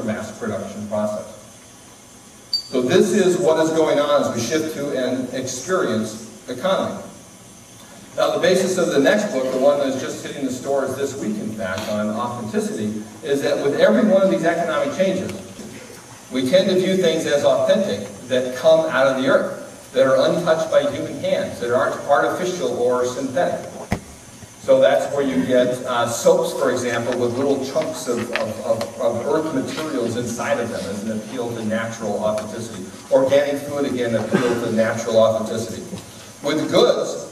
mass production process. So this is what is going on as we shift to an experience economy. Now the basis of the next book, the one that's just hitting the stores this week in fact, on authenticity, is that with every one of these economic changes, we tend to view things as authentic that come out of the earth, that are untouched by human hands, that aren't artificial or synthetic. So that's where you get soaps, for example, with little chunks of earth materials inside of them as an appeal to natural authenticity. Organic food, again, appeal to natural authenticity. With goods,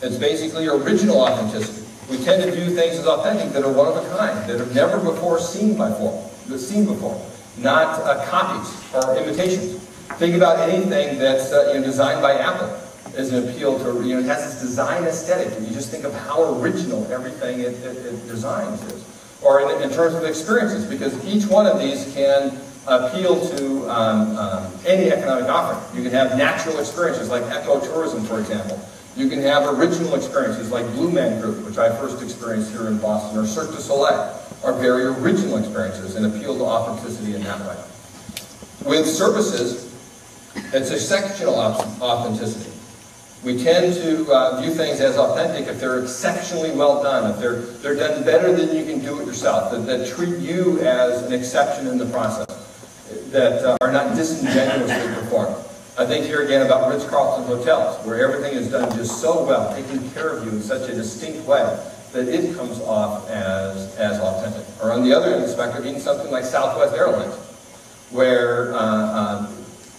it's basically original authenticity. We tend to view things as authentic that are one of a kind, that have never before seen before, not copies or imitations. Think about anything that's designed by Apple as an appeal to, it has this design aesthetic, and you just think of how original everything it designs is. Or in terms of experiences, because each one of these can appeal to any economic offering. You can have natural experiences like ecotourism, for example. You can have original experiences like Blue Man Group, which I first experienced here in Boston, or Cirque du Soleil, are very original experiences and appeal to authenticity in that way. With services, it's exceptional authenticity. We tend to view things as authentic if they're exceptionally well done, if they're done better than you can do it yourself, that treat you as an exception in the process, that are not disingenuously performed. I think here again about Ritz-Carlton hotels, where everything is done just so well, taking care of you in such a distinct way, that it comes off as authentic. Or on the other end of the spectrum, even something like Southwest Airlines, where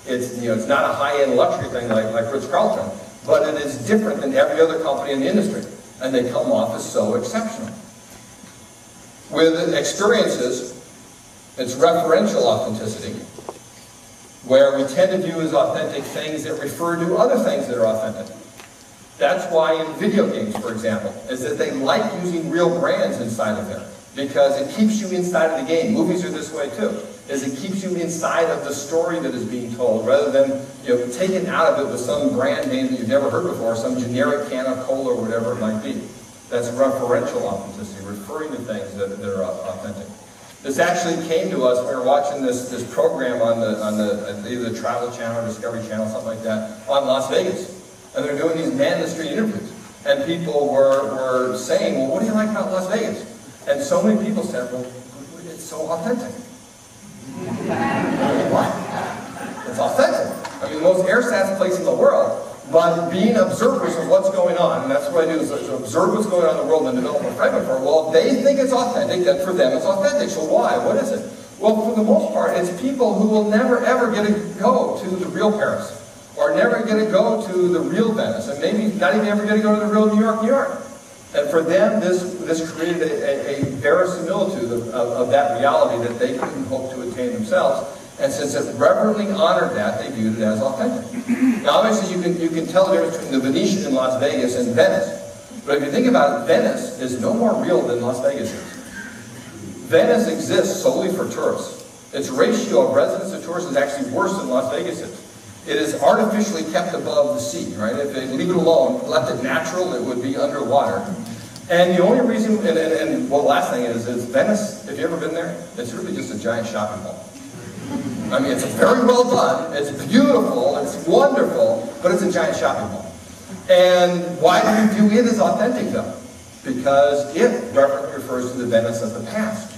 it's not a high-end luxury thing like Ritz-Carlton, but it is different than every other company in the industry, and they come off as so exceptional. With experiences, it's referential authenticity, where we tend to view as authentic things that refer to other things that are authentic. That's why in video games, for example, is that they like using real brands inside of there, because it keeps you inside of the game. Movies are this way too, is it keeps you inside of the story that is being told, rather than taken out of it with some brand name that you've never heard before, some generic can of cola or whatever it might be. That's referential authenticity, referring to things that are authentic. This actually came to us. We were watching this program on either the Travel Channel or Discovery Channel, something like that, on Las Vegas. And they're doing these man-in-the-street interviews. And people were saying, well, what do you like about Las Vegas? And so many people said, well, it's so authentic. What? It's authentic. I mean, the most air-sass place in the world, but being observers of what's going on, and that's what I do, is observe what's going on in the world and develop a framework for it. Well, they think it's authentic, then for them it's authentic. So why? What is it? Well, for the most part, it's people who will never ever get to go to the real Paris, or never get to go to the real Venice, and maybe not even ever get to go to the real New York. And for them, this created a verisimilitude of that reality that they couldn't hope to attain themselves. And since it reverently honored that, they viewed it as authentic. Now, obviously, you can tell the difference between the Venetian in Las Vegas and Venice. But if you think about it, Venice is no more real than Las Vegas is. Venice exists solely for tourists. Its ratio of residents to tourists is actually worse than Las Vegas is. It is artificially kept above the sea, right? If they leave it alone, left it natural, it would be underwater. And the only reason, and well, the last thing is Venice, if you've ever been there, it's really just a giant shopping mall. I mean, it's very well done, it's beautiful, it's wonderful, but it's a giant shopping mall. And why do we view it as authentic, though? Because it referently refers to the Venice of the past,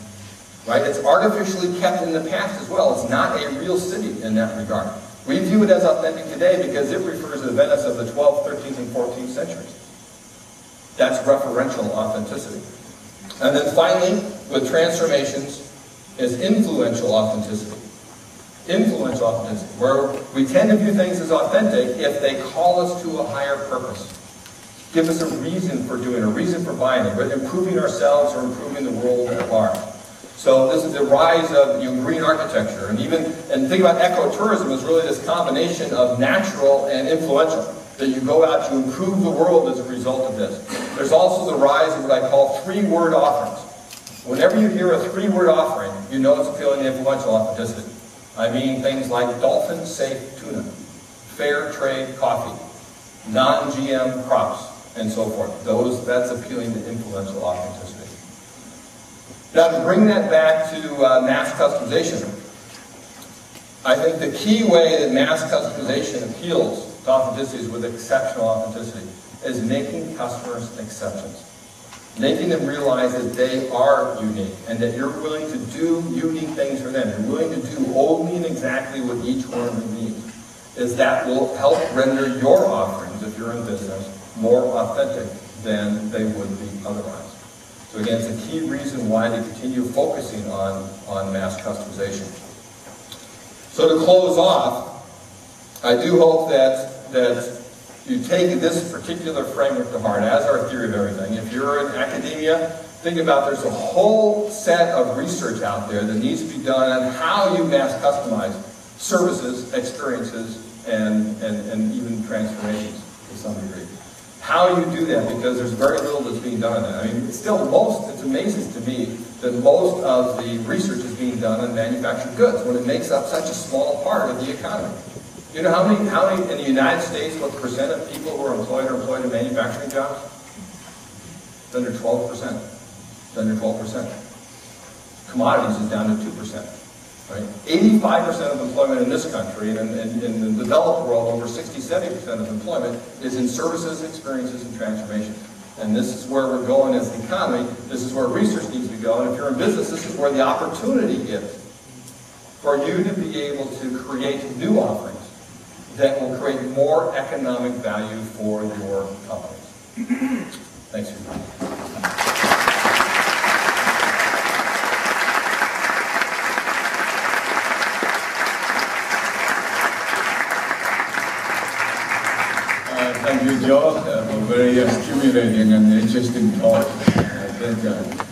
right? It's artificially kept in the past as well. It's not a real city in that regard. We view it as authentic today because it refers to the Venice of the 12th, 13th, and 14th centuries. That's referential authenticity. And then finally, with transformations, is influential authenticity. Influential authenticity, where we tend to view things as authentic if they call us to a higher purpose. Give us a reason for doing it, a reason for buying it, whether improving ourselves or improving the world at large. So this is the rise of green architecture, and think about ecotourism as really this combination of natural and influential, that you go out to improve the world as a result of this. There's also the rise of what I call 3-word offerings. Whenever you hear a 3-word offering, you know it's appealing to influential authenticity. I mean things like dolphin-safe tuna, fair trade coffee, non-GM crops, and so forth. That's appealing to influential authenticity. Now, to bring that back to mass customization, I think the key way that mass customization appeals to authenticities with exceptional authenticity is making customers exceptions. Making them realize that they are unique and that you're willing to do unique things for them. You're willing to do only and exactly what each one of them needs. Is that will help render your offerings, if you're in business, more authentic than they would be otherwise. So again, it's a key reason why to continue focusing on mass customization. So to close off, I do hope that you take this particular framework to heart as our theory of everything. If you're in academia, think about there's a whole set of research out there that needs to be done on how you mass customize services, experiences, and even transformations to some degree. How do you do that? Because there's very little that's being done on that. I mean, it's amazing to me that most of the research is being done on manufactured goods when it makes up such a small part of the economy. You know how many in the United States, what percent of people who are employed in manufacturing jobs? It's under 12%. It's under 12%. Commodities is down to 2%. Right? 85% of employment in this country, and in the developed world, over 60–70% of employment is in services, experiences, and transformation. And this is where we're going as an economy. This is where research needs to go. And if you're in business, this is where the opportunity is for you to be able to create new offerings that will create more economic value for your companies. Thanks for your time. Thank you, Joe, for very stimulating and interesting talk. I think